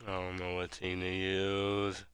I don't know what team to use.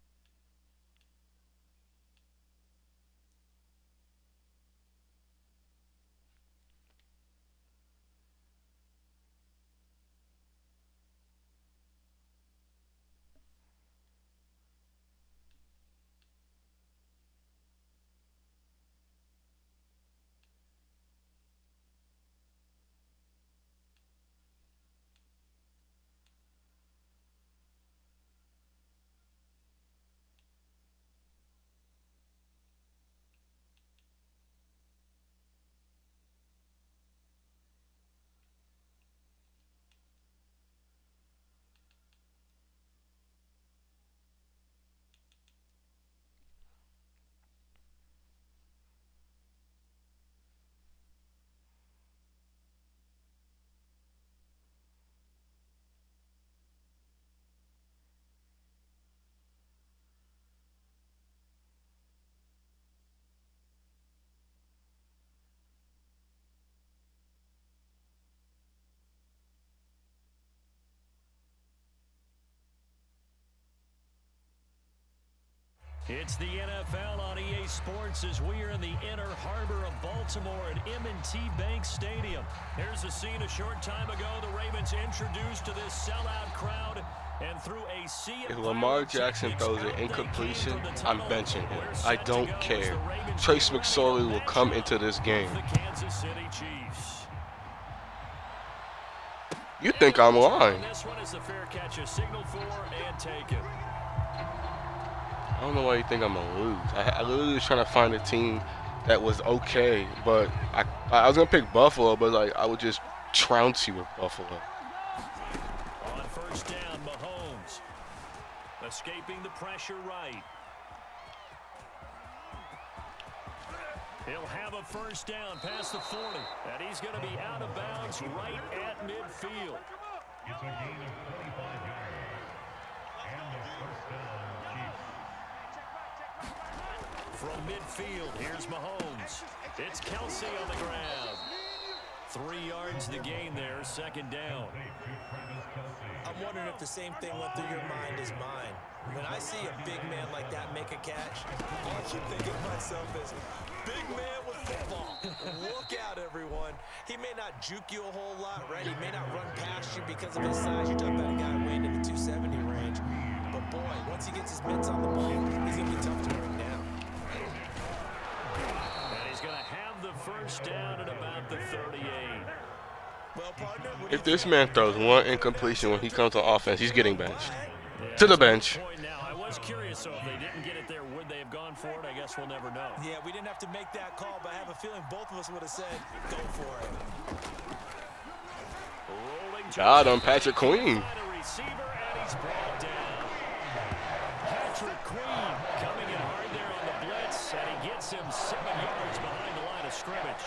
It's the NFL on EA Sports as we are in the inner harbor of Baltimore at M&T Bank Stadium. Here's a scene a short time ago. The Ravens introduced to this sellout crowd and through a sea of If Lamar Jackson throws an incompletion, I'm benching him. I don't care. Trace McSorley will come into this game. You think I'm lying? This one is the fair catch, a signal for and take it. I don't know why you think I'm gonna lose. I literally was trying to find a team that was okay, but I was gonna pick Buffalo, but like I would just trounce you with Buffalo. On first down, Mahomes escaping the pressure right. He'll have a first down past the 40, and he's going to be out of bounds right at midfield. It's a gain of 25 yards. And the first down, Chiefs. From midfield, here's Mahomes. It's Kelsey on the ground. 3 yards the gain there, second down. I'm wondering if the same thing went through your mind as mine. When I see a big man like that make a catch, all I keep thinking to myself is, big man with football. Look out, everyone. He may not juke you a whole lot, right? He may not run past you because of his size. You're talking about a guy weighing in the 270 range. But, boy, once he gets his mitts on the ball, he's going to be tough to bring down. And he's going to have the first down at about the 38. Well, partner, If this man throws one incompletion when he comes on offense, he's getting benched. To the bench. I was curious, so if they didn't get it there, would they have gone for it? I guess we'll never know. Yeah, we didn't have to make that call, but I have a feeling both of us would have said, go for it. God, I'm Patrick Queen. Patrick Queen coming in hard there on the blitz, and he gets him 7 yards behind the line of scrimmage.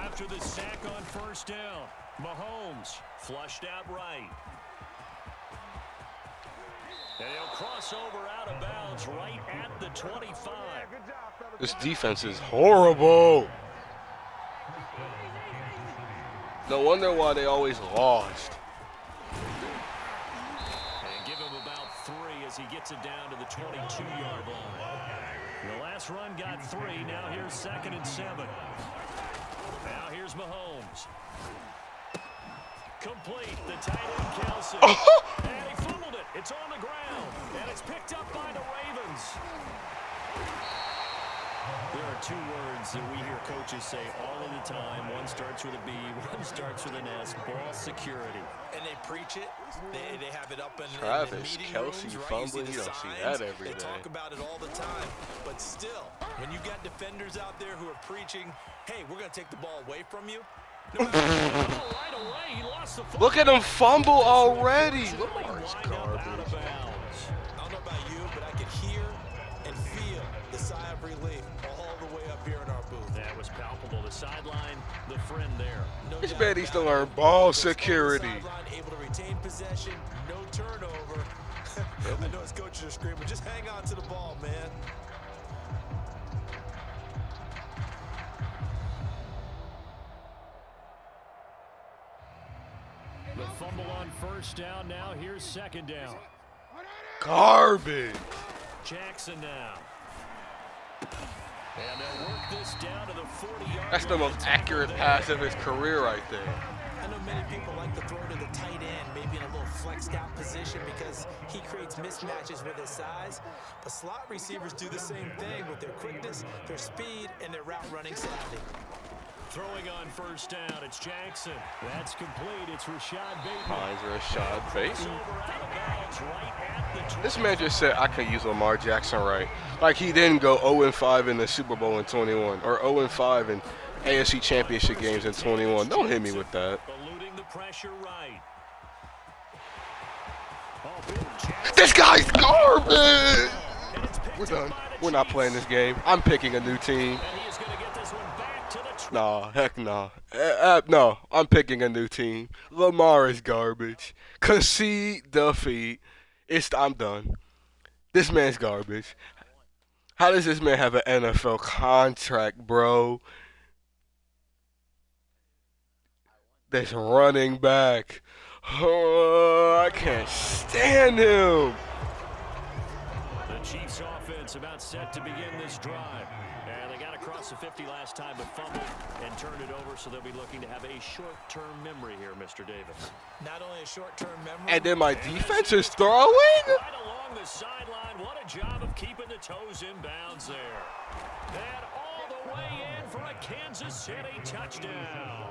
After the sack on first down, Mahomes flushed out right. And he'll cross over out of bounds right at the 25. This defense is horrible. No wonder why they always lost. And give him about 3 as he gets it down to the 22-yard line. The last run got 3. Now here's 2nd and 7. Now here's Mahomes. Complete. The tight end, Kelsey. And he fumbled it. It's on the ground. And it's picked up by the Ravens. There are 2 words that we hear coaches say all of the time. One starts with a B, one starts with an S. Ball security. And they preach it. They have it up in Travis meeting Kelsey rooms, right? fumbling. You don't see that every day. They talk about it all the time. But still, when you got defenders out there who are preaching, hey, we're going to take the ball away from you. No right away, he lost the Look at him fumble already. Lamar's out garbage. of bounds. I don't know about you, but I can hear and feel the sigh of relief all the way up here in our booth. That was palpable. The sideline, the friend there. No This doubt man needs to about learn it. ball Just on the security. sideline, able to retain possession, no turnover. I know his coaches are screaming, just hang on to the ball, man. The fumble on first down. Now here's second down. Garbage. Jackson now. And they'll work this down to the 40-yard That's the most accurate pass of his career right there. I know many people like to throw to the tight end, maybe in a little flexed out position because he creates mismatches with his size. But slot receivers do the same thing with their quickness, their speed, and their route running savvy. Throwing on first down, it's Jackson. That's complete. It's Rashad Bateman. Mine's Rashad Bateman. Over out of bounds, right at the This man just said I can use Lamar Jackson right. Like he didn't go 0-5 in the Super Bowl in 21 or 0-5 in AFC Championship games in 21. Don't hit me with that. Eluding the pressure right. This guy's garbage. We're done. We're not playing this game. I'm picking a new team. And he is going to get this one back to the Nah, heck no. No, I'm picking a new team. Lamar is garbage. Concede defeat. I'm done. This man's garbage. How does this man have an NFL contract, bro? This running back. Oh, I can't stand him. The Chiefs offense about set to begin this drive. And they got across the 50 last time but fumbled and turned it over, so they'll be looking to have a short-term memory here, Mr. Davis. Not only a short-term memory. And then my defense is throwing? Right along the sideline. What a job of keeping the toes in bounds there. And all the way in for a Kansas City touchdown.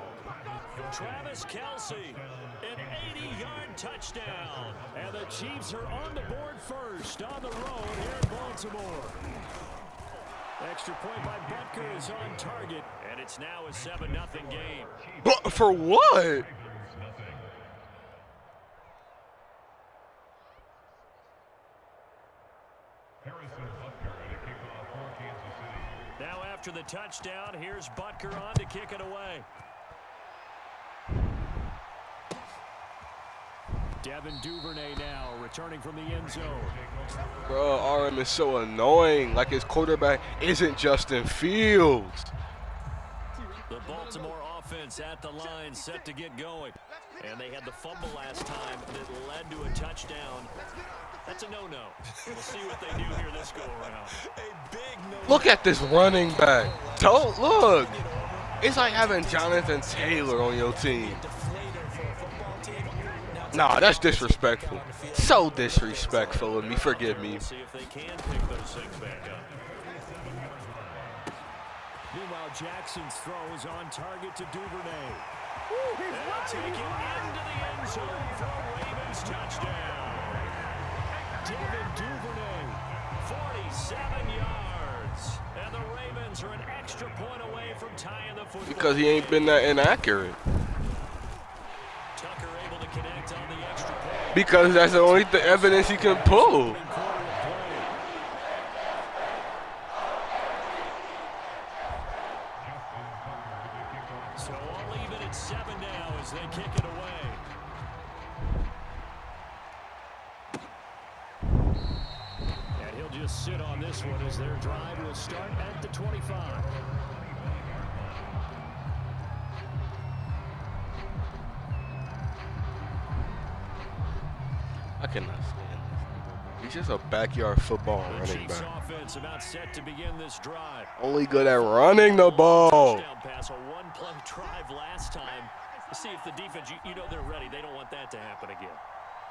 Travis Kelce, an 80-yard touchdown. And the Chiefs are on the board first on the road here in Baltimore. Extra point by Butker is on target, and it's now a 7-0 game. But for what? Now after the touchdown, here's Butker on to kick it away. Devin Duvernay now returning from the end zone. Bro, RM is so annoying. Like his quarterback isn't Justin Fields. The Baltimore offense at the line set to get going. And they had the fumble last time that led to a touchdown. That's a no-no. We'll see what they do here this go-around. A big no. Look at this running back. Don't look. It's like having Jonathan Taylor on your team. Nah, that's disrespectful. So disrespectful of me. Forgive me. See if they can pick those things back up. Meanwhile, Jackson's throw is on target to Duvernay. They'll take it into the end zone for a Ravens touchdown. Devin Duvernay, 47 yards. And the Ravens are an extra point away from tying the football. Because he ain't been that inaccurate. Tucker able to connect on the extra point. Because that's the only evidence he can pull. So all even at 7 now as they kick it away. And he'll just sit on this one as their drive will start at the 25. I cannot stand this. He's just a backyard football The running Chiefs back. offense about set to begin this drive. Only good at running the ball. Touchdown pass, a one-play drive last time. See if the defense, you know they're ready. They don't want that to happen again.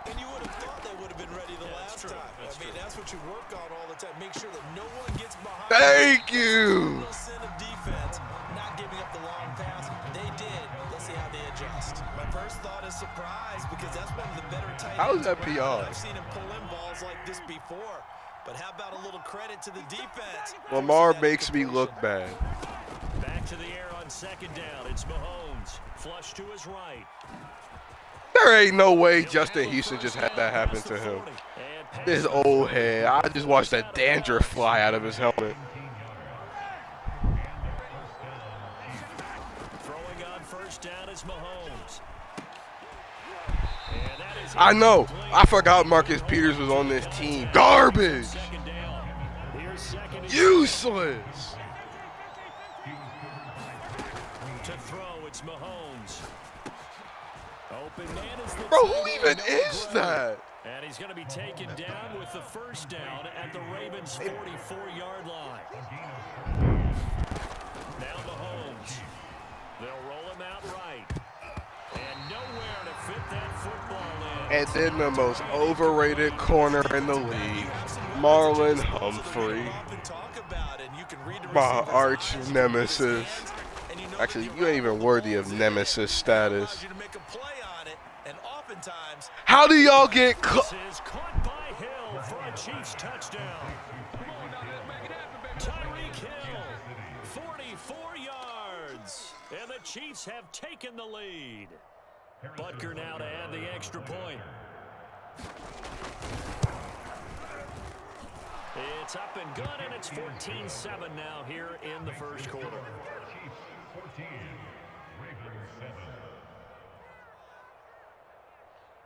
And you would have thought they would have been ready the last time. That's what you work on all the time. Make sure that no one gets behind. Thank you. Sin of defense, not giving up the long pass. They did. Let's see how they adjust. My first thought is surprise because that's one of the better tight ends. How is that PR? I've seen him pull in balls like this before. But how about a little credit to the defense? Lamar makes me look bad. Back to the air on second down. It's Mahomes. Flush to his right. There ain't no way Justin Houston just had that happen to him. This old head. I just watched that dandruff fly out of his helmet. Throwing on first down is Mahomes. And that is I know. I forgot Marcus Peters was on this team. Garbage. second down. Here's second and Useless. to throw. It's Mahomes. Open man is the Bro, tight who end, even Noah is Gray. that? And he's going to be taken down with the first down at the Ravens' 44-yard line. Now Mahomes. They'll roll him out right. And nowhere to fit that football in. And then the most overrated corner in the league, Marlon Humphrey. My arch nemesis. Actually, you ain't even worthy of nemesis status. How do y'all get caught? This is caught by Hill for a Chiefs touchdown. Tyreek Hill, 44 yards. And the Chiefs have taken the lead. Butker now to add the extra point. It's up and good, and it's 14-7 now here in the first quarter.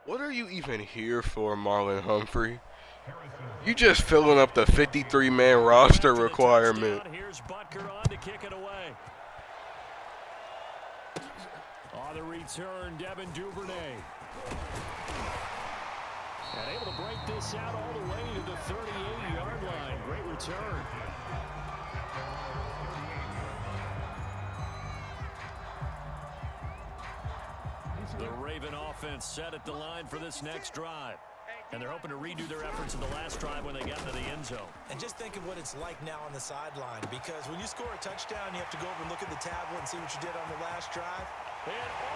What are you even here for, Marlon Humphrey? You just filling up the 53-man roster requirement. Here's Butker on to kick it away. On the return, Devin Duvernay. And able to break this out all the way to the 38-yard line. Great return. The Raven offense set at the line for this next drive. And they're hoping to redo their efforts in the last drive when they got into the end zone. And just think of what it's like now on the sideline, because when you score a touchdown, you have to go over and look at the tablet and see what you did on the last drive.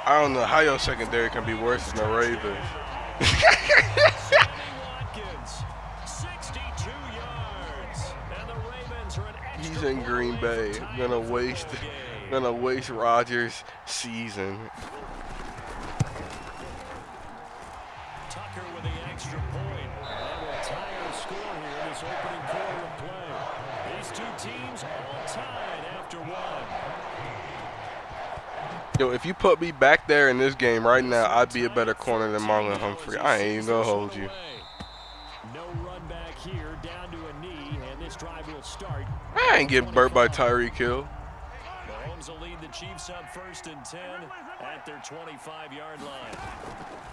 I don't know how your secondary can be worse than the Ravens. Watkins, 62 yards. And the Ravens are an extra He's in Green Bay. Gonna waste Rodgers' season. Tucker with the extra point. That will tie our score here in this opening quarter of play. These two teams all tied after one. Yo, if you put me back there in this game right now, I'd be a better corner than Marlon Humphrey. I ain't even gonna hold you. No run back here, down to a knee, and this drive will start. I ain't getting burnt by Tyreek Hill. Mahomes will lead the Chiefs up 1st and 10 at their 25-yard line.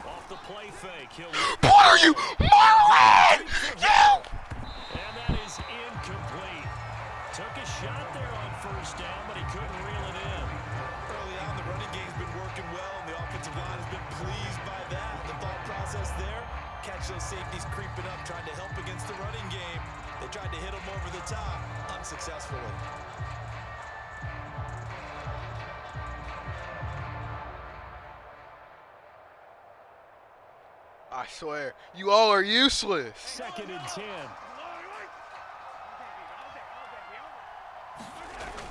Off the play fake, he'll... What are you, Marlon? Yeah! And that is incomplete. Took a shot there on 1st down, but he couldn't reel it in. Early on, the running game's been working well, and the offensive line has been pleased by that. The thought process there, catch those safeties creeping up, trying to help against the running game. They tried to hit them over the top, unsuccessfully. I swear, you all are useless. 2nd and 10.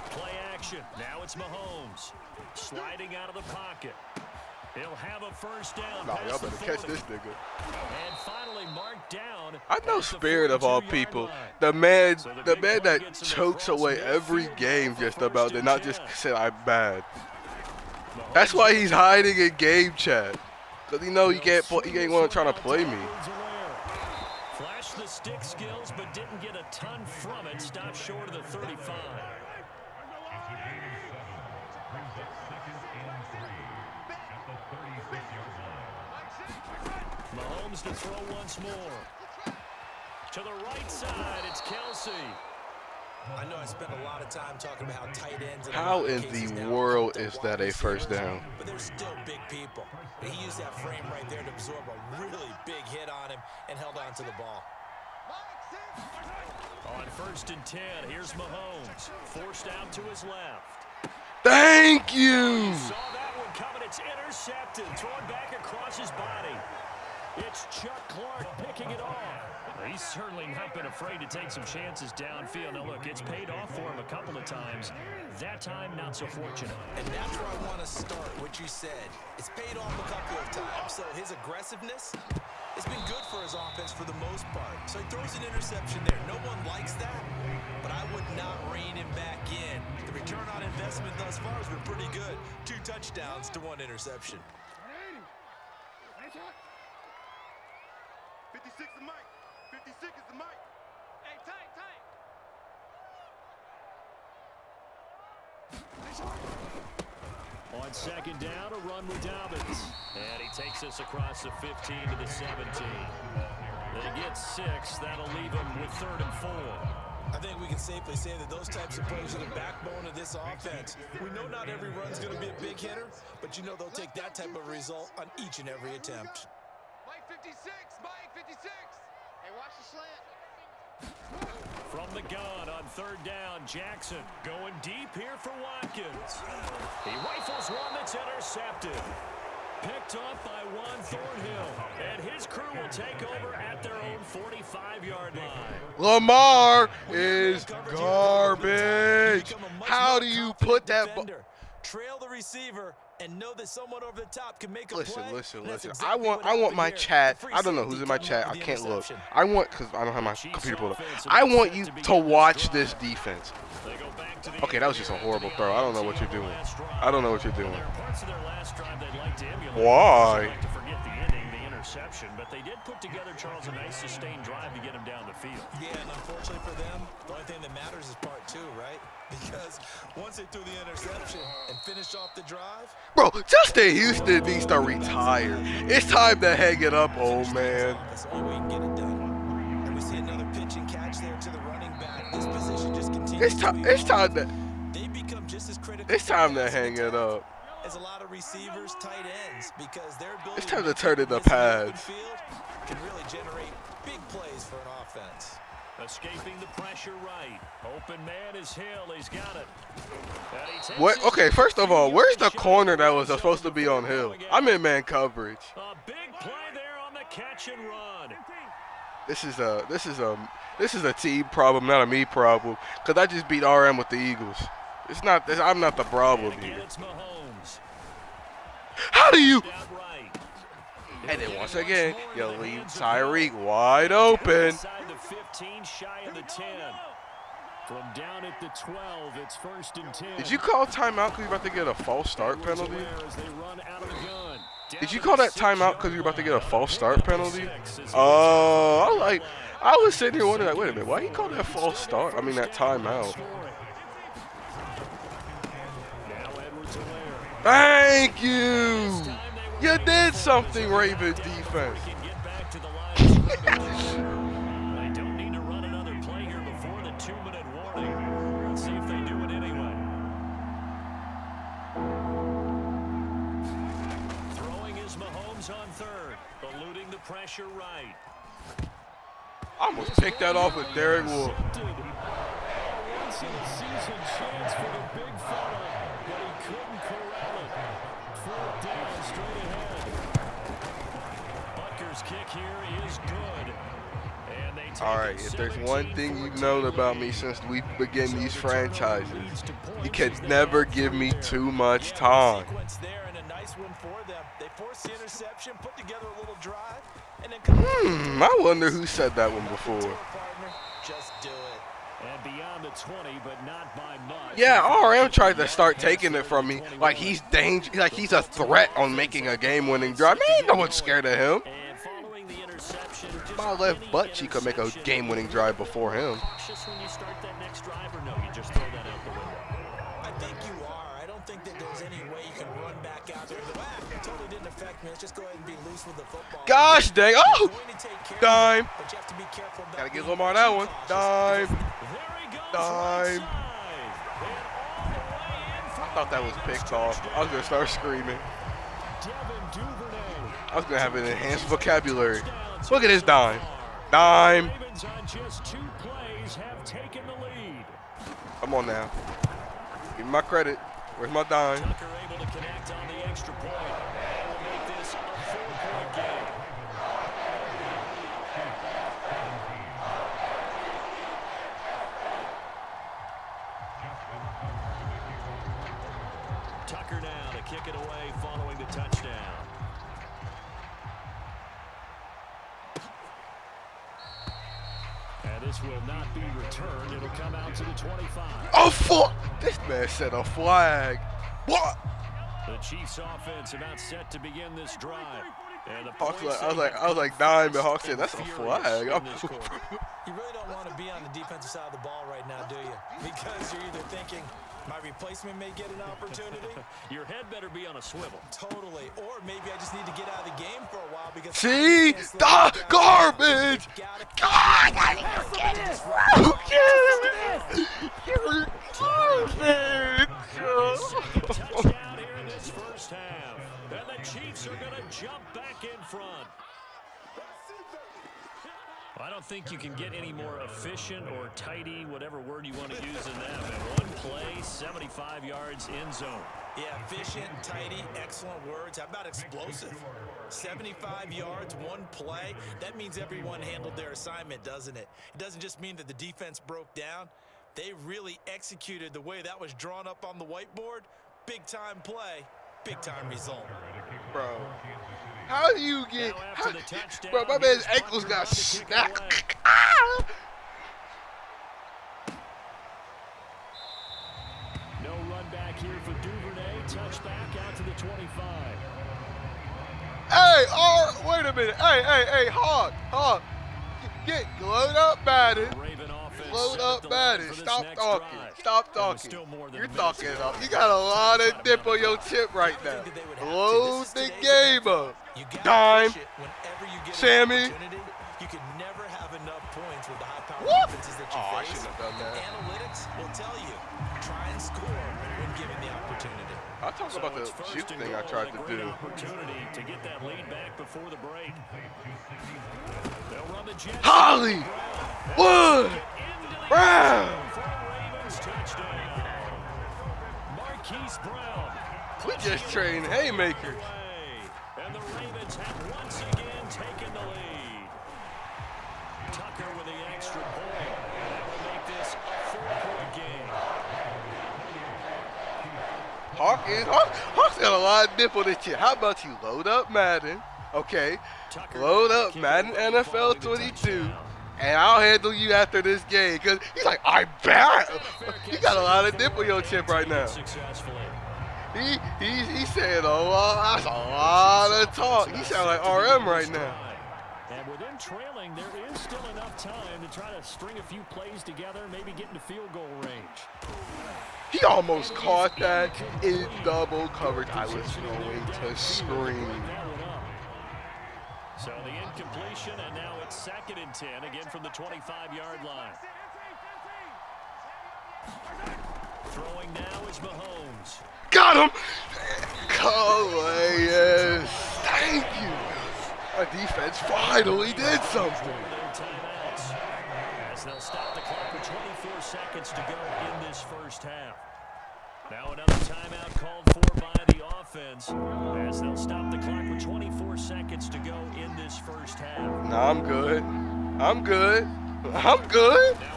Play action. Now it's Mahomes. Sliding out of the pocket. He'll have a 1st down. Nah, y'all better catch this nigga. And finally marked down. I know Spirit of all people. The man that chokes away every game just about, did not just say I'm bad. That's why he's hiding in game chat. Because he know he can't want to try to play me. Flashed the stick skills, but didn't get a ton from it. Stopped short of the 35. Mahomes to throw once more. To the right side, it's Kelsey. I know I spent a lot of time talking about how tight ends. How in the world is that a 1st down? But they're still big people. He used that frame right there to absorb a really big hit on him and held on to the ball. On 1st and 10, here's Mahomes. Forced out to his left. Thank you. Saw that one coming. It's intercepted. Thrown back across his body. It's Chuck Clark picking it off. He's certainly not been afraid to take some chances downfield. Now, look, it's paid off for him a couple of times. That time, not so fortunate. And that's where I want to start, what you said. It's paid off a couple of times. So his aggressiveness has been good for his offense for the most part. So he throws an interception there. No one likes that, but I would not rein him back in. The return on investment thus far has been pretty good. 2 touchdowns to 1 interception. 56 the mic. 56 is the mic. Hey, tight. On second down, a run with Dobbins. And he takes us across the 15 to the 17. They get 6. That'll leave them with 3rd and 4. I think we can safely say that those types of plays are the backbone of this offense. We know not every run's going to be a big hitter, but you know they'll take that type of result on each and every attempt. Mike 56, Mike 56. Hey, watch the slant. From the gun on 3rd down, Jackson going deep here for Watkins. He rifles one that's intercepted. Picked off by Juan Thornhill, and his crew will take over at their own 45-yard line. Lamar is garbage. How do you put that ball? Trail the receiver and know that someone over the top can make a Listen. play. I want my chat. I don't know who's in my chat. I can't look. I want, because I don't have my computer pulled up. I want you to watch this defense. Okay, that was just a horrible throw. I don't know what you're doing. I don't know what you're doing. Why? Interception, but they did put together, Charles, a nice sustained drive to get him down the field. Yeah, and unfortunately for them, the only thing that matters is part 2, right? Because once they threw the interception and finished off the drive. Bro, Justin Houston needs to retire. It's time to hang it up, old man. That's the only way you can get it done. And we see another pitch and catch there to the running back. This position just continues It's time to. They become just as critical. It's time to hang it up. As a lot of receivers, tight ends, because their ability It's time to turn in the pads. Can really generate big plays for an offense. Escaping the pressure right. Open man is Hill. He's got it. What? Okay, first of all, where's the corner that was supposed to be on Hill? I'm in man coverage. A big play there on the catch and run. This is a team problem, not a me problem. Cause I just beat RM with the Eagles. It's not. I'm not the problem here. How do you? And then once again, you leave Tyreek wide open. The 15, shy of the 10. From down at the 12, it's 1st and 10. Did you call timeout because you're about to get a false start penalty? Did you call that timeout because you're about to get a false start penalty? Oh, I was sitting here wondering, like, wait a minute, why he called that false start? I mean, that timeout. Thank you. You did something, Ravens defense. They don't need to run another play here before the 2-minute warning. Let's see if they do it anyway. Throwing is Mahomes on 3rd, eluding the pressure right. I almost picked that off with Derek Wolf. Once in a season chance for the big fella, but he couldn't corral it. 4th down straight ahead. Butker's kick here is good. And they take All right, if there's one thing you've known about me since we began these franchises, you can never give me too much time. There and a nice one for them. They force the interception, put together a little drive, and then I wonder who said that one before. Just do it. And beyond the 20, but not by much. Yeah, RM tried to start taking it from me like he's like he's a threat on making a game-winning drive. Man, ain't no one's scared of him. And following the interception, My left butt cheek could make a game-winning drive before him. cautious when you start that next drive, or no, you just throw that out the window. I think you are. I don't think that there's any way you can run back out there. It totally didn't affect me. Let's just go ahead and be loose with the football. Gosh dang! Oh, dime. But you have to be careful about Gotta give Lamar that one. Dime. There he goes. Dime. Right side. And all the way in for I thought that was picked off. I was gonna start screaming. Devin Duvernay. I was gonna have an enhanced vocabulary. Look at this dime. Dime. Ravens on just 2 plays have taken the lead. Come on now. Give me my credit. Where's my dime? Tucker able to connect on the extra point. And will make this a 4-point game. Tucker now to kick it away following the touchdown. And this will not be returned. It'll come out to the 25. Oh, fuck! This man said a flag. What? The Chiefs offense about set to begin this drive. And the Hawks points I was like nine, but Hawks said that's a infurious flag. in this quarter. You really don't want to be on the defensive side of the ball right now, do you? Because you're either thinking, my replacement may get an opportunity. Your head better be on a swivel. Totally. Or maybe I just need to get out of the game for a while because... See? The garbage! God, who cares? Who cares? You're garbage! Touchdown here in this first half. And the Chiefs are going to jump back in front. I don't think you can get any more efficient or tidy, whatever word you want to use in that. But one play, 75 yards in zone. Yeah, efficient, tidy, excellent words. How about explosive? 75 yards, one play. That means everyone handled their assignment, doesn't it? It doesn't just mean that the defense broke down. They really executed the way that was drawn up on the whiteboard. Big-time play, big-time result. Bro, how do you get... bro, my man's ankles got snapped. No run back here for Duvernay. Touchback out to the 25. Hey, wait a minute. Hey, Hawk. Load up, Madden. Load up, Madden. Stop talking. You're talking up. You got a lot of dip on your chip right now. Load the game up. Dime. Sammy. You can never have enough points with the high-powered What? defenses that you Oh, I face. shouldn't have done that. Analytics will tell you, try and score when given the opportunity. I'll talk about the shoot thing I tried to do. Opportunity to get that lead back before the break. They'll run the jet. Hollywood Brown. Ravens touchdown. Marquise Brown. We just trained haymakers. And the Ravens have once again taken the lead. Tucker with the extra point. That will make this a 4-point game. Hawk's got a lot of dip on this shit. How about you load up Madden? Okay. Load up Madden NFL 22. And I'll handle you after this game. Because he's like, I bet. You got a lot of dip on your chip right now. He said, that's a lot of talk. He sound like RM right now. And with them trailing, there is still enough time to try to string a few plays together, maybe get into field goal range. He almost caught that in double coverage. I was going to scream. So the incompletion, and now it's 2nd and 10, again from the 25-yard line. Throwing now is Mahomes. Got him! Calais, thank you. Our defense finally did something. As they'll stop the clock with 24 seconds to go in this first half. Now another timeout called for by the offense. As they'll stop the clock with 24 seconds to go in this first half. Nah, I'm good.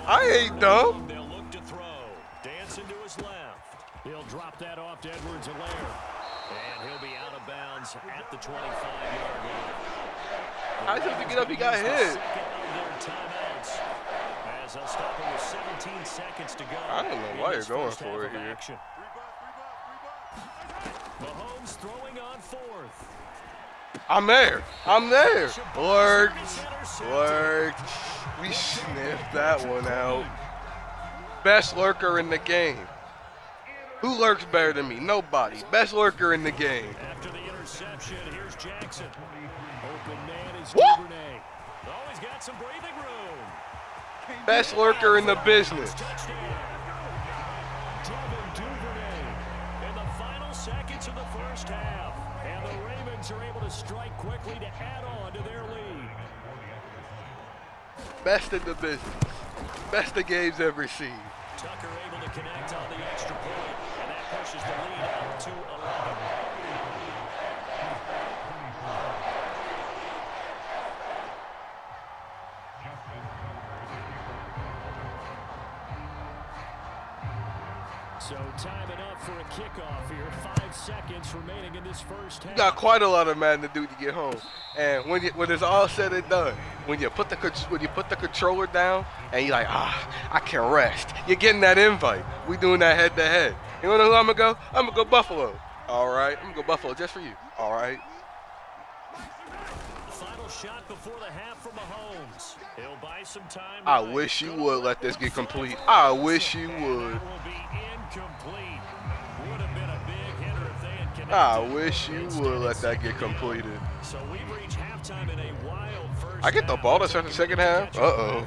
I ain't dumb. They'll look to throw. Dancing to his left. He'll drop that off to Edwards-Helaire. And he'll be out of bounds at the 25-yard line. How did he get up? He got hit. As they'll stop it with 17 seconds to go. I don't know why you're going for it here. Action. Mahomes throwing on 4th. I'm there. Worked. We sniffed that one out. Best lurker in the game. Who lurks better than me? Nobody. Best lurker in the game. After the interception, here's Jackson. Open man is What? Duvernay. Oh, he's got some breathing room. Best lurker in the business. Touchdown. Devin Duvernay in the final seconds of the first half. And the Ravens are able to strike quickly to add on to their lead. Best in the business. Best the game's ever seen. Tucker able to connect on the extra point, and that pushes the lead out to 11. So timing up for a kickoff here. 5 seconds remaining in this first half. You got quite a lot of Madden to do to get home. And when it's all said and done, when you put the controller down and you're like, I can rest. You're getting that invite. We doing that head to head. You wanna know who I'm gonna go? I'm gonna go Buffalo. All right, I'm gonna go Buffalo just for you. All right. shot before the half from Mahomes. He'll buy some time. I wish you would let this get complete. I wish you would. That will be incomplete. Would have been a big hitter if they had connected. I wish you would let that get completed. So we've reached halftime in a wild first I get the ball to start the second half? Uh-oh.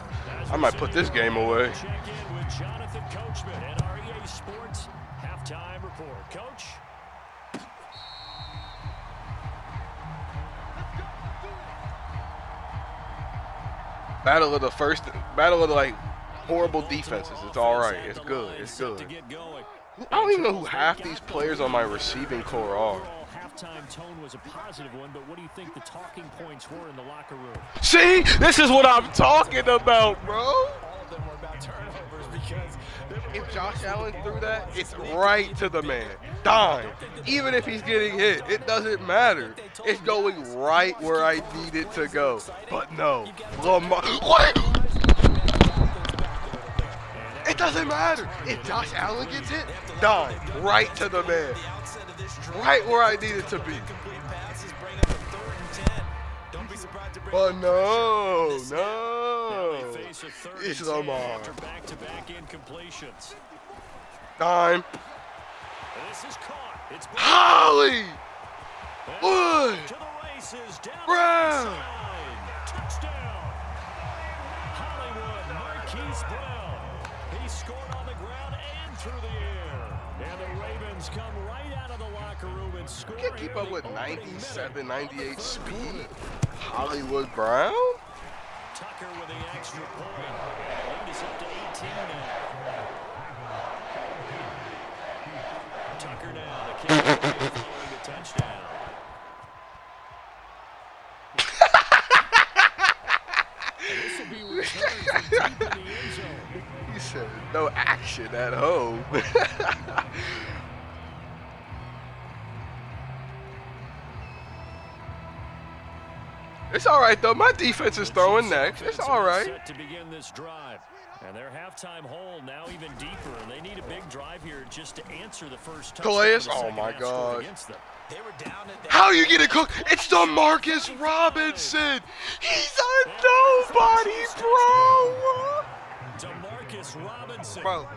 I might put this game away. Check in with Jonathan Coachman at REA Sports halftime report. Coach? Battle of the like horrible defenses. It's all right. It's good. It's good. I don't even know who half these players on my receiving core are. Halftime tone was a positive one, but what do you think the talking points were in the locker room? See, this is what I'm talking about, bro. All of them were about turnovers because If Josh Allen threw that, it's right to the man. Dime. Even if he's getting hit, it doesn't matter. It's going right where I need it to go. But no, Lamar. What? It doesn't matter. If Josh Allen gets hit, dime. Right to the man. Right where I need it to be. But no. It's Lamar. Back-to-back incompletions. Dime. This is caught. It's Holly. Wood. to the races. Down Brown. the side. Touchdown. Hollywood Marquise Brown. He scored on the ground and through the air. And the Ravens come right out of the locker room and score. Can't keep up with 97, 98 speed. Hollywood Brown? Tucker with the extra point. Lead is up to 18 now. Tucker now, the kick following the touchdown. This will be returned from deep in the end zone. He said, no action at home. It's all right, though. My defense is throwing next. It's all right. Set to begin this drive. And their halftime hole now even deeper. They need a big drive here just to answer the first touchdown. Calais, of the oh second my half God. scored against them. they were down at How you get it cooked? It's DeMarcus Robinson. He's a nobody, bro. DeMarcus Robinson. Bro,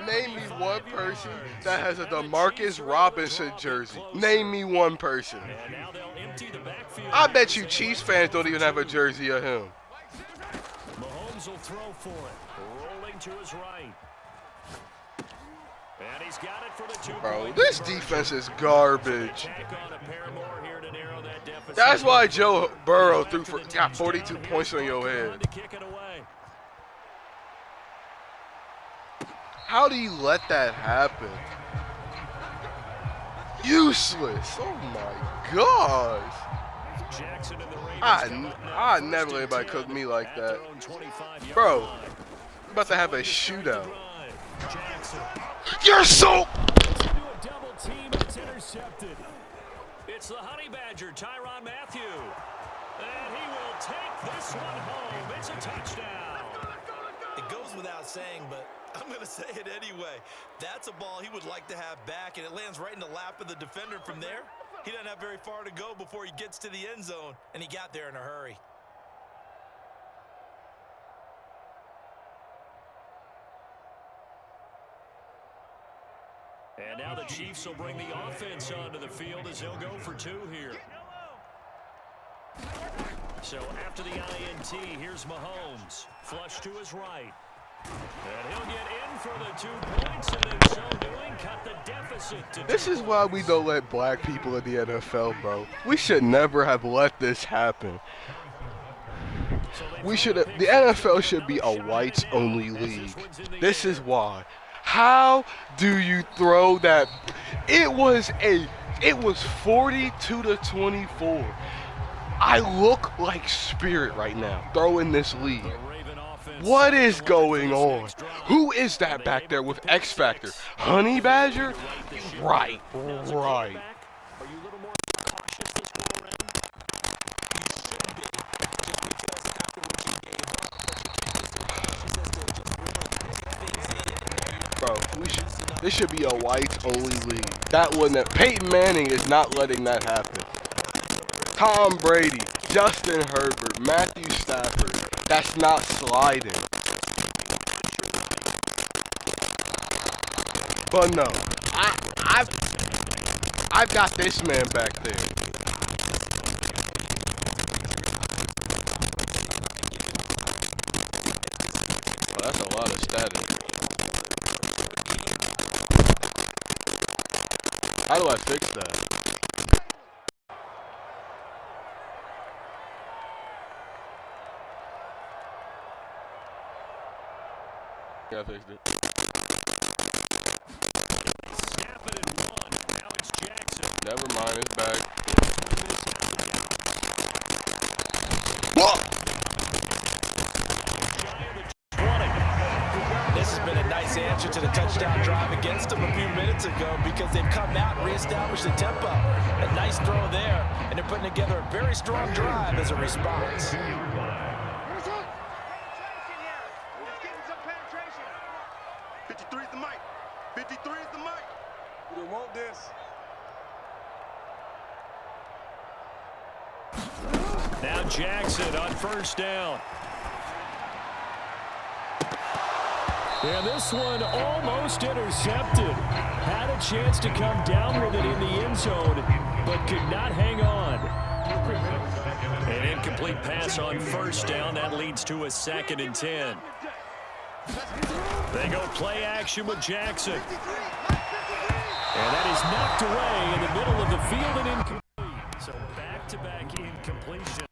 name me one person that has a DeMarcus Robinson jersey. Name me one person. And now they'll empty the backfield. I bet you Chiefs fans don't even have a jersey of him. Mahomes will throw for it. Rolling to his right. And he's got it for the 2 Bro, this defense is garbage. Tack on a pair more here to narrow that deficit. That's why Joe Burrow got 42 points on your head. To kick it away. How do you let that happen? Useless. Oh my gosh. Jackson and the Ravens I never let anybody cook me like that. Bro, we're about to have a shootout. Jackson. You're so... Into a double team. It's intercepted. It's the Honey Badger, Tyrann Mathieu. And he will take this one home. It's a touchdown. It goes without saying, but I'm going to say it anyway. That's a ball he would like to have back, and it lands right in the lap of the defender. From there, he doesn't have very far to go before he gets to the end zone, and he got there in a hurry. And now the Chiefs will bring the offense onto the field as they'll go for 2 here. So after the INT, here's Mahomes. Flush to his right. And he'll get in for the 2 points, and in so doing, cut the deficit to 2 This is why we don't let black people in the NFL, bro. We should never have let this happen. We should have, the NFL should be a whites-only league. This is why. How do you throw that? It was 42 to 24. I look like Spirit right now throwing this lead. What is going on? Who is that back there with X Factor? Honey Badger? Right. Are you a little more cautious this go around? You should be, just because after what you gave up, but you can't be so cautious as to just really take things in and know Bro, this should be a whites-only league. That wouldn't. Peyton Manning is not letting that happen. Tom Brady, Justin Herbert, Matthew Stafford. That's not sliding. But no, I've got this man back there. Oh, that's a lot of static. How do I fix that? Yeah, I fixed it. Snap it in one. Now it's Jackson. Never mind, it's back. This has been a nice answer to the touchdown drive against them a few minutes ago because they've come out and reestablished the tempo. A nice throw there, and they're putting together a very strong drive as a response. 53 is the mic. 53 is the mic. We don't want this. Now Jackson on first down. And this one almost intercepted. Had a chance to come down with it in the end zone, but could not hang on. An incomplete pass on first down. That leads to a 2nd and 10. They go play action with Jackson. And that is knocked away in the middle of the field and incomplete. So back-to-back incompletion.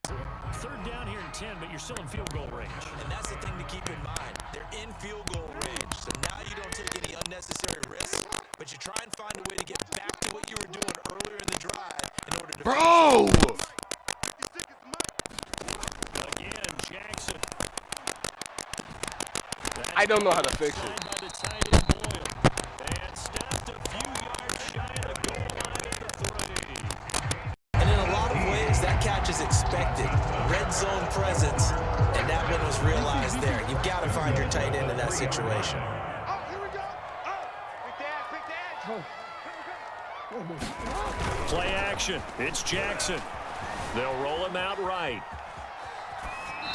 3rd down here and 10, but you're still in field goal range. And that's the thing to keep in mind. They're in field goal range, so now you don't take any unnecessary risks, but you try and find a way to get back to what you were doing earlier in the drive in order to... Bro! Again, Jackson. I don't know how to fix it. By the tight end Boyle. And stopped a few yards shy of the goal line at the 3. And in a lot of ways, that catch is expected. Red zone presence, and that one was realized there. You've got to find your tight end in that situation. Oh, here we go. Oh, big edge. Play action. It's Jackson. They'll roll him out right.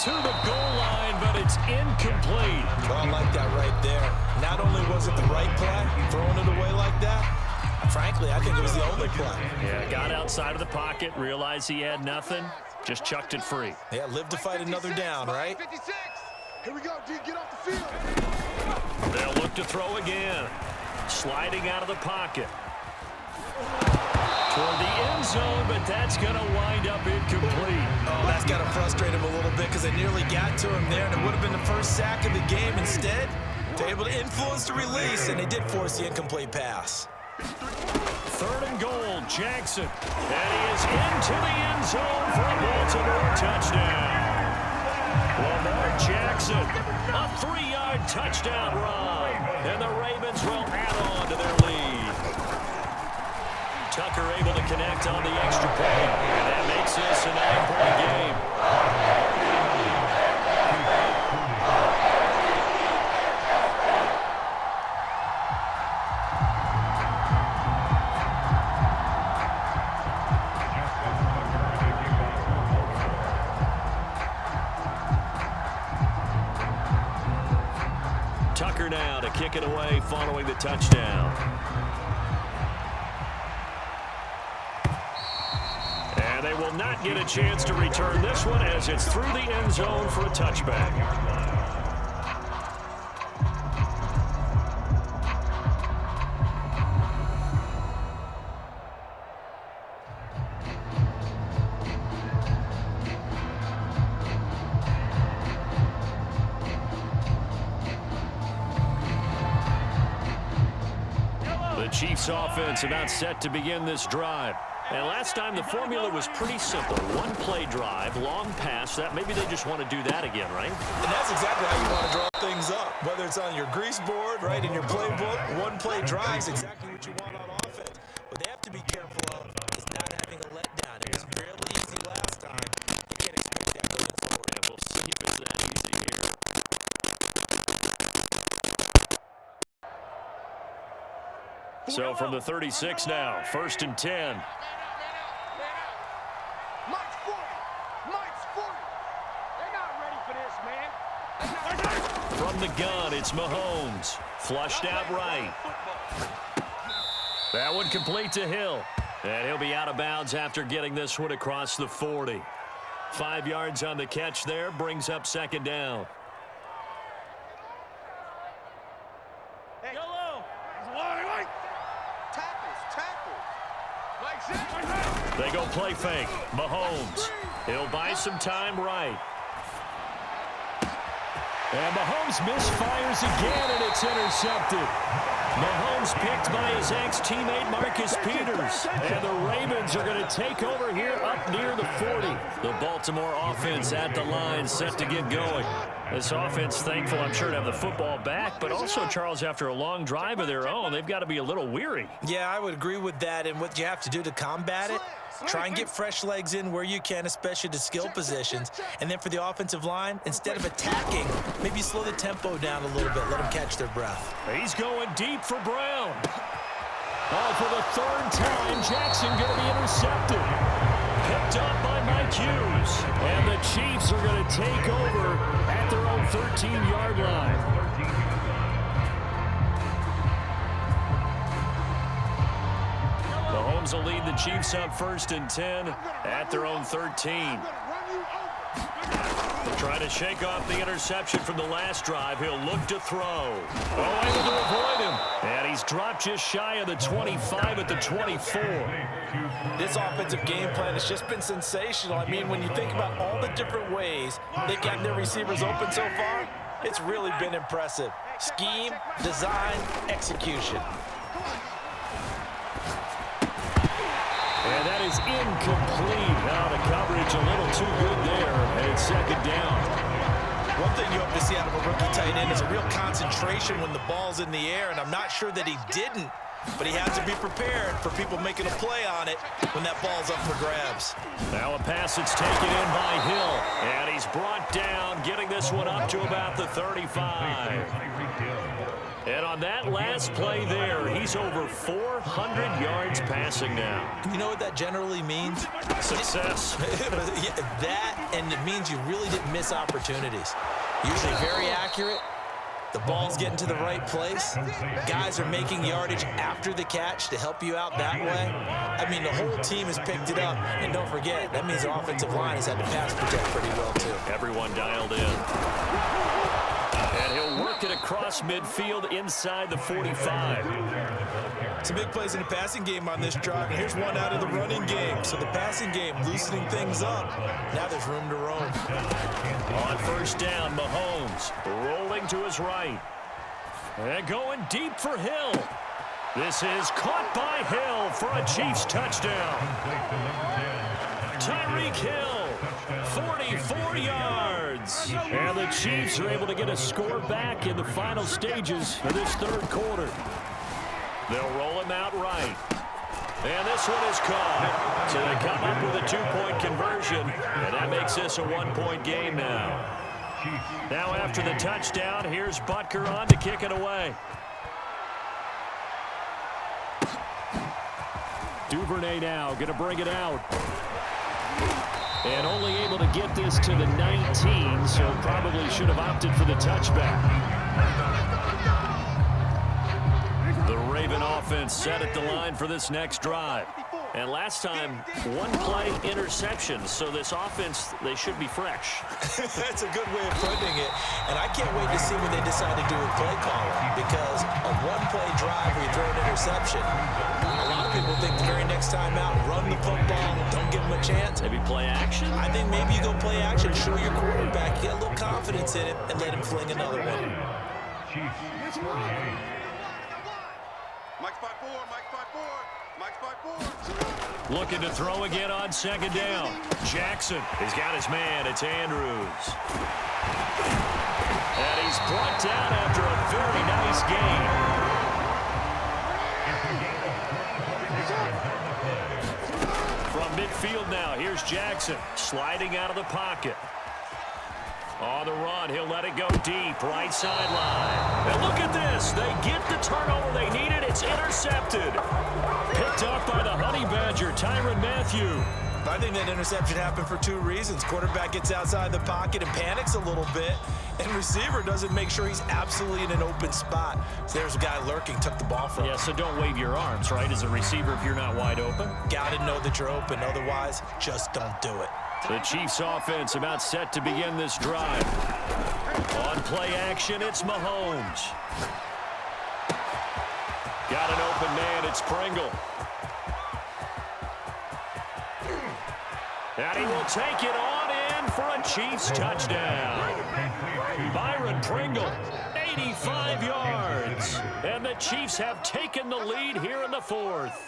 To the goal line, but it's incomplete. Well, I like that right there. Not only was it the right play, throwing it away like that, frankly, I think it was the only play. Yeah, got outside of the pocket, realized he had nothing, just chucked it free. Yeah, live to fight another down, right? 56. Here we go, D. Get off the field. They'll look to throw again. Sliding out of the pocket. Toward the end zone, but that's going to wind up incomplete. Oh, that's got to frustrate him a little bit because they nearly got to him there, and it would have been the first sack of the game. Instead, they're able to influence the release, and they did force the incomplete pass. 3rd and goal, Jackson. And he is into the end zone for a Baltimore touchdown. Lamar Jackson, a 3-yard touchdown run. And the Ravens will add on to their lead. Tucker able to connect on the extra point. And that makes this a 9-point game. Tucker now to kick it away following the touchdown. And they will not get a chance to return this one as it's through the end zone for a touchback. The Chiefs offense about set to begin this drive. And last time the formula was pretty simple. 1-play drive, long pass. That maybe they just want to do that again, right? And that's exactly how you want to draw things up. Whether it's on your grease board, right, in your playbook, 1-play drive is exactly what you want on offense. What they have to be careful of is not having a letdown. It was fairly easy last time. You can't expect that going forward. And we'll see if it's that easy here. So from the 36 now, 1st and 10. March 40. March the gun. It's Mahomes. Flushed out right. That one complete to Hill. And he'll be out of bounds after getting this one across the 40. 5 yards on the catch there. Brings up second down. Hey. Yellow. Tackles. They go play fake. Mahomes. He'll buy some time right. And Mahomes misfires again, and it's intercepted. Mahomes picked by his ex-teammate Marcus Peters. And the Ravens are going to take over here up near the 40. The Baltimore offense at the line, set to get going. This offense thankful, I'm sure, to have the football back, but also, Charles, after a long drive of their own, they've got to be a little weary. Yeah, I would agree with that, and what you have to do to combat it, try and get fresh legs in where you can, especially to skill positions. And then for the offensive line, instead of attacking, maybe slow the tempo down a little bit, let them catch their breath. He's going deep for Brown. Oh, for the third time, Jackson going to be intercepted. Picked up by Mike Hughes. And the Chiefs are going to take over at their own 13-yard line. Mahomes will lead the Chiefs up 1st and 10 at their own 13. Trying to shake off the interception from the last drive. He'll look to throw. Oh, able to avoid him. And he's dropped just shy of the 25 at the 24. This offensive game plan has just been sensational. I mean, when you think about all the different ways they've gotten their receivers open so far, it's really been impressive. Scheme, design, execution. And that is incomplete. Now the coverage a little too good there, and it's second down. One thing you hope to see out of a rookie tight end is a real concentration when the ball's in the air, and I'm not sure that he didn't, but he has to be prepared for people making a play on it when that ball's up for grabs. Now a pass that's taken in by Hill, and he's brought down, getting this one up to about the 35. And on that last play there, he's over 400 yards passing now. You know what that generally means? Success. Yeah, that, and it means you really didn't miss opportunities. Usually very accurate. The ball's getting to the right place. Guys are making yardage after the catch to help you out that way. I mean, the whole team has picked it up. And don't forget, that means the offensive line has had to pass protect pretty well, too. Everyone dialed in. And he'll work it across midfield inside the 45. Some big plays in the passing game on this drive, and here's one out of the running game. So the passing game loosening things up. Now there's room to roam. On 1st down, Mahomes rolling to his right. And going deep for Hill. This is caught by Hill for a Chiefs touchdown. Tyreek Hill, 44 yards. And the Chiefs are able to get a score back in the final stages of this 3rd quarter. They'll roll him out right. And this one is caught. So they come up with a 2-point conversion, and that makes this a 1-point game now. Now after the touchdown, here's Butker on to kick it away. Duvernay now going to bring it out. And only able to get this to the 19, so probably should have opted for the touchback. The Raven offense set at the line for this next drive. And last time, 1-play interception. So this offense, they should be fresh. That's a good way of putting it. And I can't wait to see what they decide to do with play calling. Because a 1-play drive where you throw an interception, a lot of people think the very next time out, run the football, don't give them a chance. Maybe play action? I think maybe you go play action, show your quarterback, get a little confidence in it, and let him fling another one. Mike's 5-4, Mike's 5-4, Mike's 5-4. Looking to throw again on 2nd down. Jackson has got his man. It's Andrews. And he's brought down after a very nice gain. From midfield now, here's Jackson sliding out of the pocket. On the run, he'll let it go deep, right sideline. And look at this. They get the turnover they needed. It's intercepted. Picked up by the Honey Badger, Tyrann Mathieu. I think that interception happened for two reasons. Quarterback gets outside the pocket and panics a little bit, and receiver doesn't make sure he's absolutely in an open spot. So there's a guy lurking, took the ball from him. Yeah, so don't wave your arms, right, as a receiver if you're not wide open. Got to know that you're open. Otherwise, just don't do it. The Chiefs offense about set to begin this drive. On play action, it's Mahomes. Got an open man, it's Pringle. And he will take it on in for a Chiefs touchdown. Byron Pringle, 85 yards. And the Chiefs have taken the lead here in the fourth.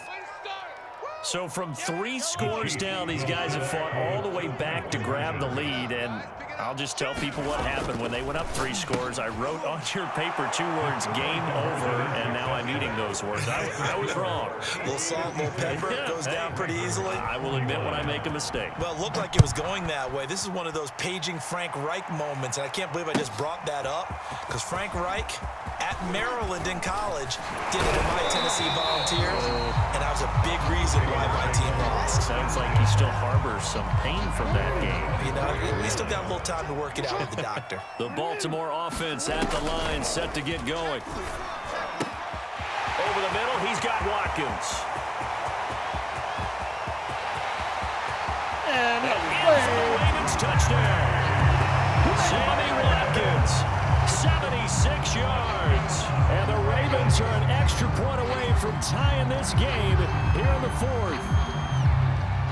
So from 3 scores down, these guys have fought all the way back to grab the lead. And I'll just tell people what happened when they went up 3 scores. I wrote on your paper 2 words, game over, and now I'm eating those words. I was wrong. A little salt, a little pepper, goes down pretty easily. I will admit when I make a mistake. Well, it looked like it was going that way. This is one of those paging Frank Reich moments, and I can't believe I just brought that up, because Frank Reich at Maryland in college did it to my Tennessee Volunteers, and that was a big reason why my team lost. Sounds like he still harbors some pain from that game. You know, we still got a little time to work it out with the doctor. The Baltimore offense at the line, set to get going. Over the middle, he's got Watkins. And in for the Ravens touchdown. Sammy Watkins, 76 yards. And the Ravens are an extra point away from tying this game here in the fourth.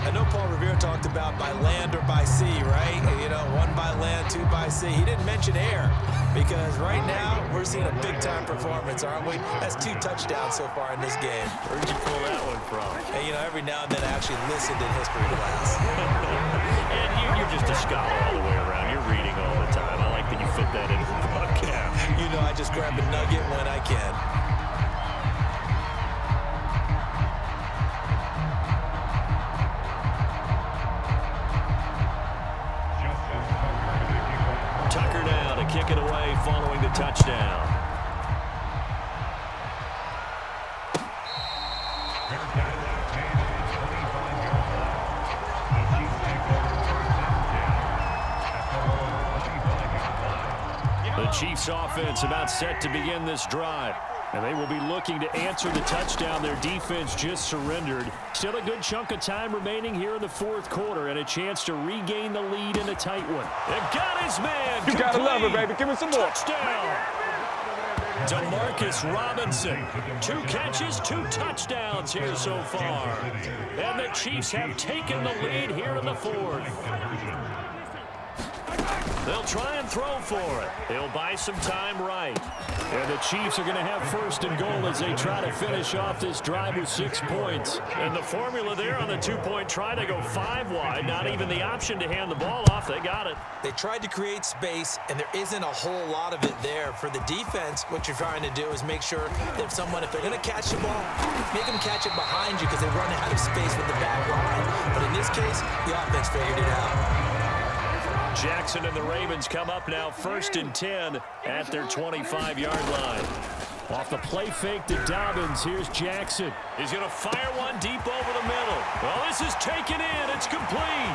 I know Paul Revere talked about by land or by sea, right? You know, 1 by land, 2 by sea. He didn't mention air because right now we're seeing a big-time performance, aren't we? That's 2 touchdowns so far in this game. Where'd you pull that one from? And, you know, every now and then I actually listened in history class. And you're just a scholar all the way around. You're reading all the time. I like that you fit that into the podcast. You know, I just grab a nugget when I can. Tucker now to kick it away following the touchdown. The Chiefs offense about set to begin this drive. And they will be looking to answer the touchdown their defense just surrendered. Still a good chunk of time remaining here in the fourth quarter and a chance to regain the lead in a tight one. And got his man. You gotta love it, baby. Give me some more. Touchdown. DeMarcus Robinson. 2 catches, 2 touchdowns here so far. And the Chiefs have taken the lead here in the fourth. They'll try and throw for it. They'll buy some time right. And the Chiefs are going to have first and goal as they try to finish off this drive with 6 points. And the formula there on the 2-point try, they go 5 wide. Not even the option to hand the ball off. They got it. They tried to create space, and there isn't a whole lot of it there. For the defense, what you're trying to do is make sure that if they're going to catch the ball, make them catch it behind you because they run out of space with the back line. But in this case, the offense figured it out. Jackson and the Ravens come up now 1st and 10 at their 25-yard line. Off the play fake to Dobbins, here's Jackson. He's going to fire one deep over the middle. Well, this is taken in. It's complete.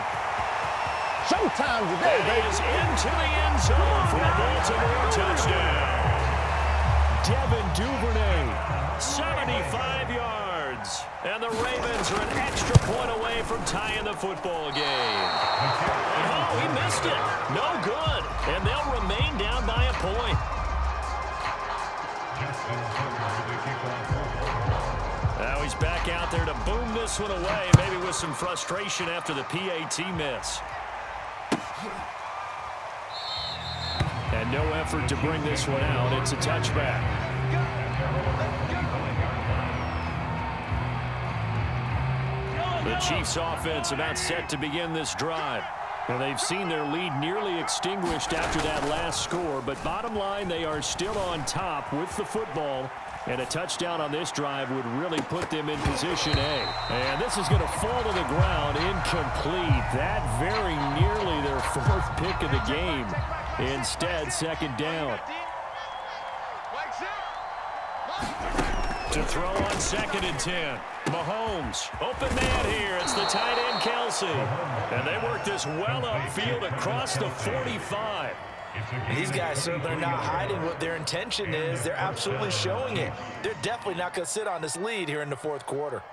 Showtime today, baby. Is into the end zone for a Baltimore touchdown. Devin Duvernay, 75 yards. And the Ravens are an extra point away from tying the football game. Oh, he missed it. No good. And they'll remain down by a point. Now he's back out there to boom this one away, maybe with some frustration after the PAT miss. And no effort to bring this one out. It's a touchback. The Chiefs offense about set to begin this drive. And they've seen their lead nearly extinguished after that last score, but bottom line, they are still on top with the football, and a touchdown on this drive would really put them in position A. And this is going to fall to the ground incomplete. That very nearly their 4th pick of the game. Instead, 2nd down. To throw on 2nd and 10. Mahomes, open man here. It's the tight end, Kelsey. And they work this well upfield across the 45. These guys certainly are not hiding what their intention is. They're absolutely showing it. They're definitely not going to sit on this lead here in the fourth quarter.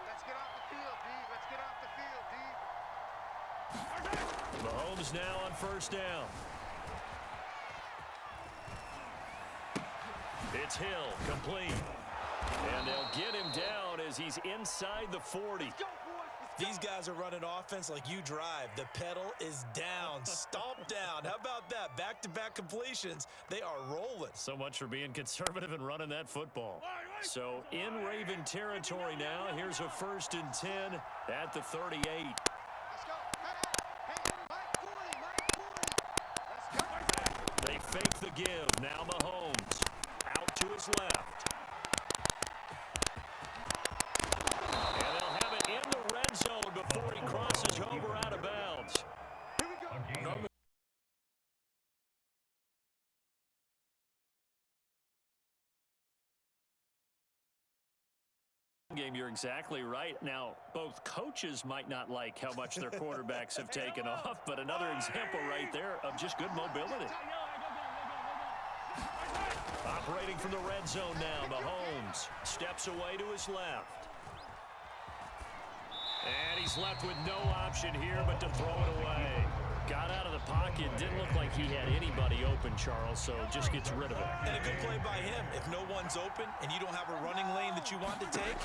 Let's get off the field, D. Let's get off the field, D. Mahomes now on 1st down. It's Hill, complete. And they'll get him down as he's inside the 40. These guys are running offense like you drive. The pedal is down, stomp down. How about that? Back-to-back completions. They are rolling. So much for being conservative and running that football. So in Raven territory now, here's a 1st and 10 at the 38. Let's go. Hey, Mike 40, Mike 40. Let's go. They fake the give. Now Mahomes out to his left. And they'll have it in the red zone before he crosses over out of bounds. Here we go. Game, you're exactly right. Now, both coaches might not like how much their quarterbacks have taken off, but another example right there of just good mobility. Operating from the red zone now, Mahomes steps away to his left. And he's left with no option here but to throw it away. Got out of the pocket. Didn't look like he had anybody open, Charles, so just gets rid of it. And a good play by him. If no one's open and you don't have a running lane that you want to take,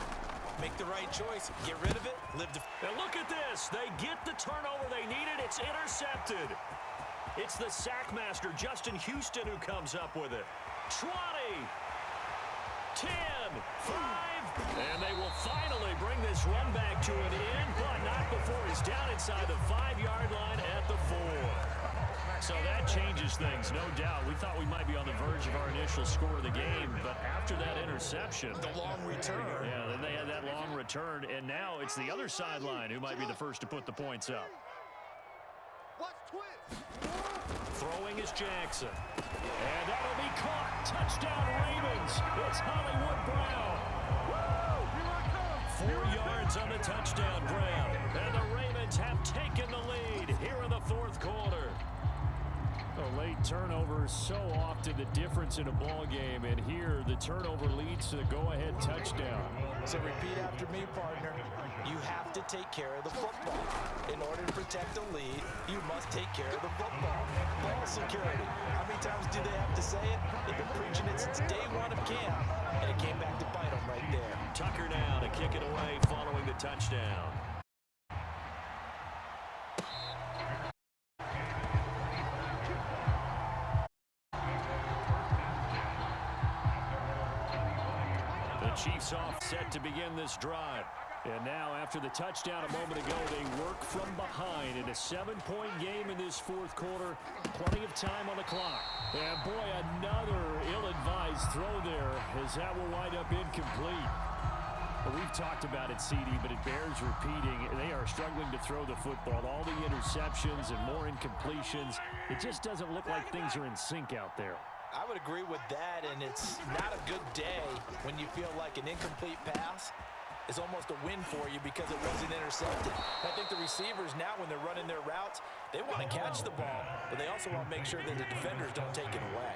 make the right choice. Get rid of it. And look at this. They get the turnover they needed. It's intercepted. It's the sack master, Justin Houston, who comes up with it. 20, 10, 5, and they will finally bring this run back to an end, but not before he's down inside the 5-yard line at the 4. So that changes things, no doubt. We thought we might be on the verge of our initial score of the game, but after that interception, the long return. Yeah, then they had that long return, and now it's the other sideline who might be the first to put the points up. Watch twist. Throwing is Jackson. And that'll be caught. Touchdown Ravens. It's Hollywood Brown. 4 yards on the touchdown grab. And the Ravens have taken the lead here in the fourth quarter. A late turnover is so often the difference in a ball game, and here the turnover leads to the go-ahead touchdown. So repeat after me, partner. You have to take care of the football. In order to protect the lead, you must take care of the football. Ball security. How many times do they have to say it? They've been preaching it since day one of camp, and it came back to bite them right there. Tucker now to kick it away following the touchdown. Chiefs off set to begin this drive. And now after the touchdown a moment ago, they work from behind in a 7-point game in this fourth quarter. Plenty of time on the clock. And boy, another ill-advised throw there as that will wind up incomplete. Well, we've talked about it, CD, but it bears repeating. They are struggling to throw the football. All the interceptions and more incompletions. It just doesn't look like things are in sync out there. I would agree with that, and it's not a good day when you feel like an incomplete pass is almost a win for you because it wasn't intercepted. I think the receivers now, when they're running their routes, they want to catch the ball, but they also want to make sure that the defenders don't take it away.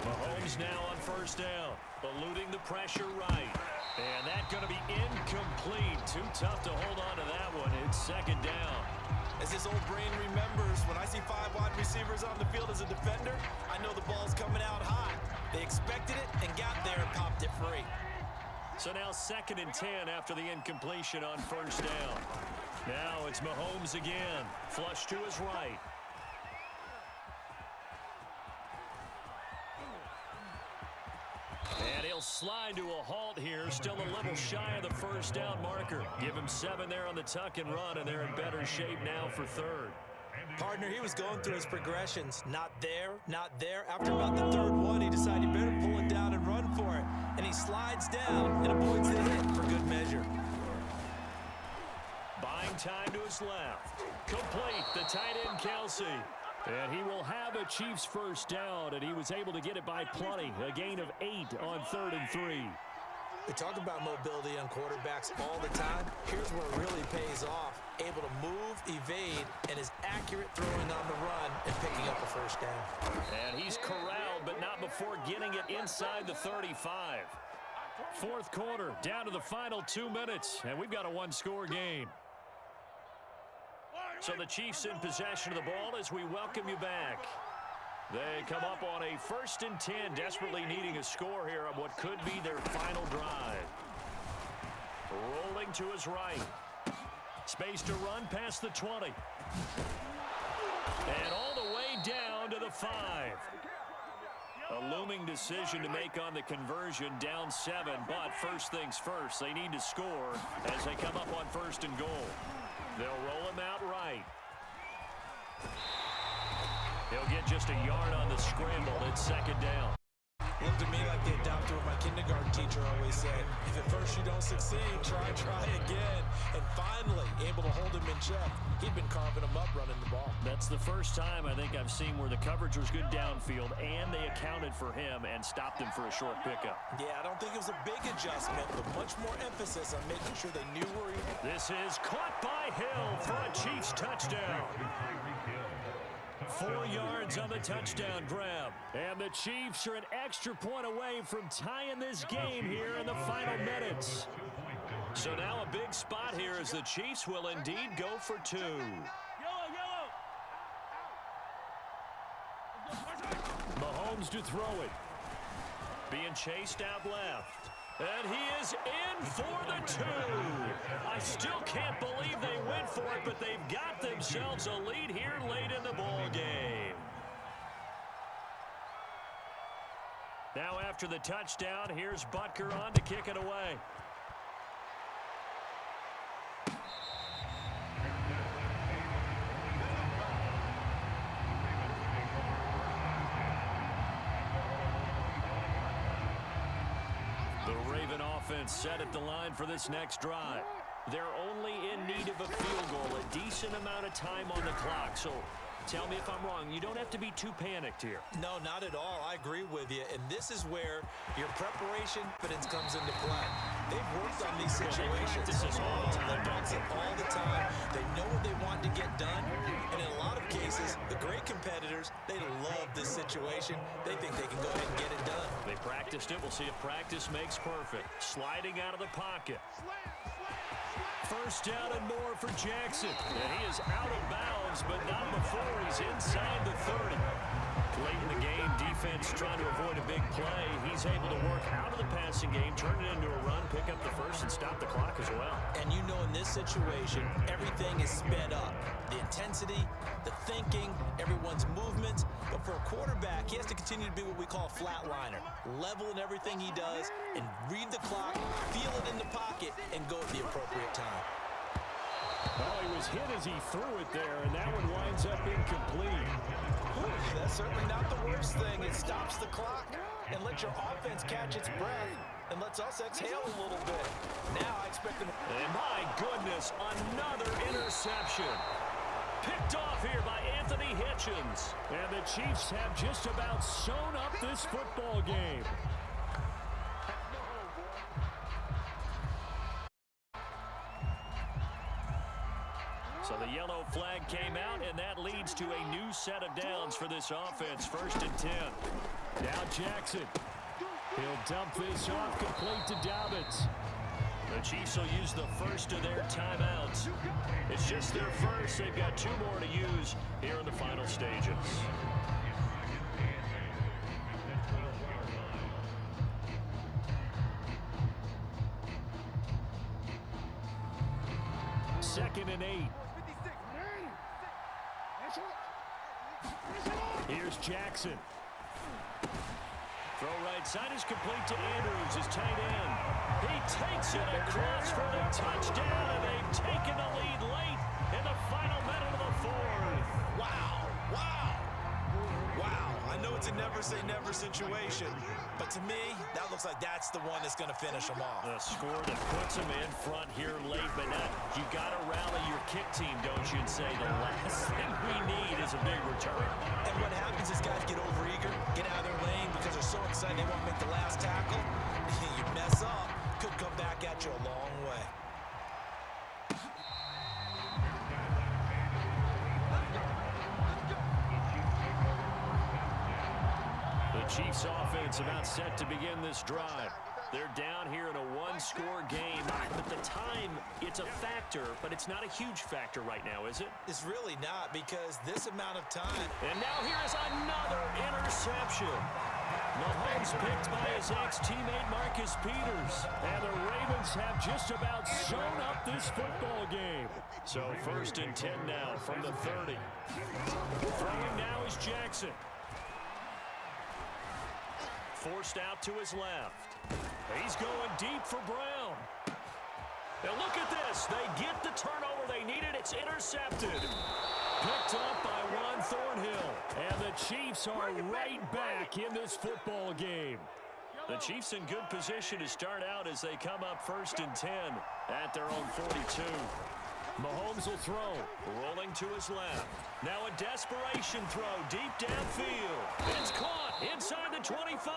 Mahomes now on 1st down, eluding the pressure right. And that's going to be incomplete. Too tough to hold on to that one. It's 2nd down. As his old brain remembers, when I see 5 wide receivers on the field as a defender, I know the ball's coming out high. They expected it and got there and popped it free. So now 2nd and 10 after the incompletion on 1st down. Now it's Mahomes again, flush to his right. And he'll slide to a halt here, still a little shy of the 1st down marker. Give him 7 there on the tuck and run, and they're in better shape now for 3rd. Partner, he was going through his progressions. Not there, not there. After about the 3rd one, he decided he better pull it down and run for it. And he slides down and avoids the hit for good measure. time to his left. Complete, the tight end, Kelsey. And he will have a Chiefs first down, and he was able to get it by plenty. A gain of 8 on 3rd and 3. We talk about mobility on quarterbacks all the time. Here's where it really pays off. Able to move, evade, and is accurate throwing on the run and picking up a first down. And he's corralled, but not before getting it inside the 35. Fourth quarter, down to the final 2 minutes, and we've got a one-score game. So the Chiefs in possession of the ball as we welcome you back. They come up on a 1st and 10, desperately needing a score here on what could be their final drive. Rolling to his right. Space to run past the 20. And all the way down to the 5. A looming decision to make on the conversion, down 7, but first things first, they need to score as they come up on 1st and goal. They'll roll him out right. He'll get just a yard on the scramble. It's 2nd down. Looked to me like the adopter of my kindergarten teacher always said, if at first you don't succeed, try again. And finally, able to hold him in check. He'd been carving him up running the ball. That's the first time I think I've seen where the coverage was good downfield and they accounted for him and stopped him for a short pickup. Yeah, I don't think it was a big adjustment, but much more emphasis on making sure they knew where he was. This is caught by Hill for a Chiefs touchdown. 4 yards on the touchdown grab. And the Chiefs are an extra point away from tying this game here in the final minutes. So now a big spot here as the Chiefs will indeed go for 2. Mahomes to throw it. Being chased out left. And he is in for the 2. I still can't believe they went for it, but they've got themselves a lead here late in the ball game. Now after the touchdown, here's Butker on to kick it away. Offense set at the line for this next drive. They're only in need of a field goal, a decent amount of time on the clock. So tell me if I'm wrong. You don't have to be too panicked here. No, not at all. I agree with you. And this is where your preparation, confidence comes into play. They've worked on these situations. They've practiced it all the time. They know what they want to get done. And in a lot of cases, the great competitors, they love this situation. They think they can go ahead and get it done. They practiced it. We'll see if practice makes perfect. Sliding out of the pocket. First down and more for Jackson. And he is out of bounds, but not before he's inside the 30. Late in the game, defense trying to avoid a big play. He's able to work out of the passing game, turn it into a run, pick up the first, and stop the clock as well. And you know in this situation, everything is sped up. The intensity, the thinking, everyone's movements. But for a quarterback, he has to continue to be what we call a flatliner. Level in everything he does and read the clock, feel it in the pocket, and go at the appropriate time. Oh, he was hit as he threw it there, and that one winds up incomplete. That's certainly not the worst thing. It stops the clock and lets your offense catch its breath and lets us exhale a little bit. Now I expect them. And my goodness, another interception. Picked off here by Anthony Hitchens. And the Chiefs have just about sewn up this football game. So the yellow flag came out, and that leads to a new set of downs for this offense. 1st and 10. Now Jackson. He'll dump this off complete to Dobbins. The Chiefs will use the first of their timeouts. It's just their first. They've got 2 more to use here in the final stages. Second and 8. Here's Jackson. Throw right side is complete to Andrews, his tight end. He takes it across for the touchdown, and they've taken the lead late in the final minute of the 4th. Wow, wow. Wow, I know it's a never-say-never situation, but to me, that looks like that's the one that's going to finish them off. The score that puts them in front here late, but you got to rally your kick team, don't you, and say the last thing we need is a big return. And what happens is guys get overeager, get out of their lane because they're so excited they want to make the last tackle. You mess up, could come back at you a long way. The Chiefs offense about set to begin this drive. They're down here in a one-score game, but the time, it's a factor, but it's not a huge factor right now, is it? It's really not, because this amount of time. And now here is another interception. Mahomes picked by his ex-teammate Marcus Peters. And the Ravens have just about sewn up this football game. So 1st and 10 now from the 30. Throwing now is Jackson. Forced out to his left. He's going deep for Brown. And look at this. They get the turnover they needed. It's intercepted. Picked up by Ron Thornhill. And the Chiefs are right back in this football game. The Chiefs in good position to start out as they come up 1st and 10 at their own 42. Mahomes will throw, rolling to his left. Now a desperation throw deep downfield. It's caught inside the 25.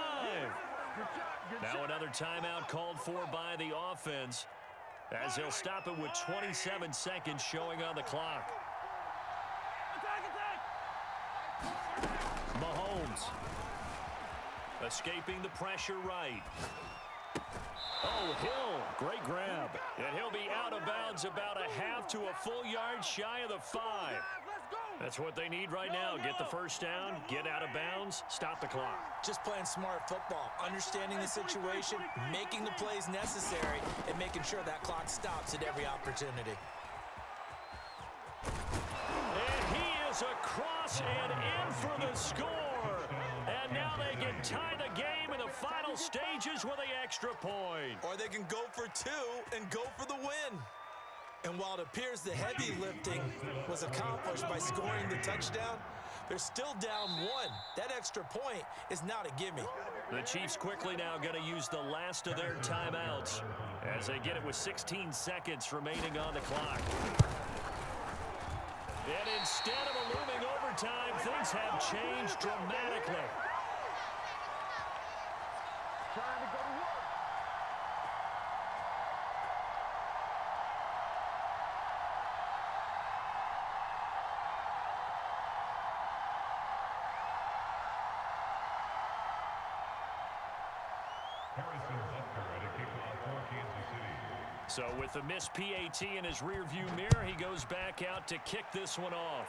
Now another timeout called for by the offense as he'll stop it with 27 seconds showing on the clock. Mahomes escaping the pressure right. Oh, Hill, great grab. And he'll be out of bounds about a half to a full yard shy of the 5. That's what they need right now. Get the first down, get out of bounds, stop the clock. Just playing smart football, understanding the situation, making the plays necessary, and making sure that clock stops at every opportunity. And he is across and in for the score. And now they can tie the game in the final stages with the extra point. Or they can go for 2 and go for the win. And while it appears the heavy lifting was accomplished by scoring the touchdown, they're still down 1. That extra point is not a gimme. The Chiefs quickly now going to use the last of their timeouts as they get it with 16 seconds remaining on the clock. And instead of a looming overtime, things have changed dramatically. Trying to go to work. So with the missed PAT in his rearview mirror, he goes back out to kick this one off.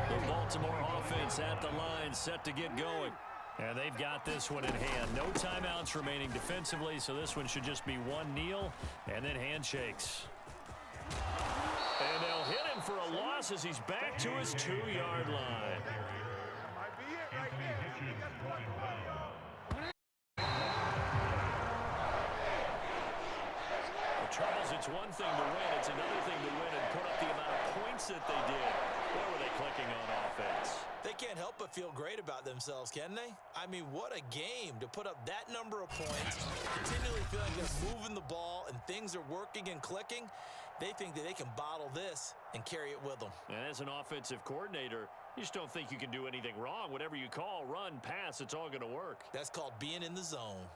The Baltimore offense at the line, set to get going. And they've got this one in hand. No timeouts remaining defensively, so this one should just be one kneel and then handshakes. And they'll hit him for a loss as he's back to his 2-yard line. The trouble is, it's one thing to win, it's another thing to win and put up the amount of points that they did. Where were they clicking on offense? They can't help but feel great about themselves, can they? I mean, what a game to put up that number of points, continually feeling they're moving the ball and things are working and clicking. They think that they can bottle this and carry it with them. And as an offensive coordinator, you just don't think you can do anything wrong. Whatever you call, run, pass, it's all going to work. That's called being in the zone.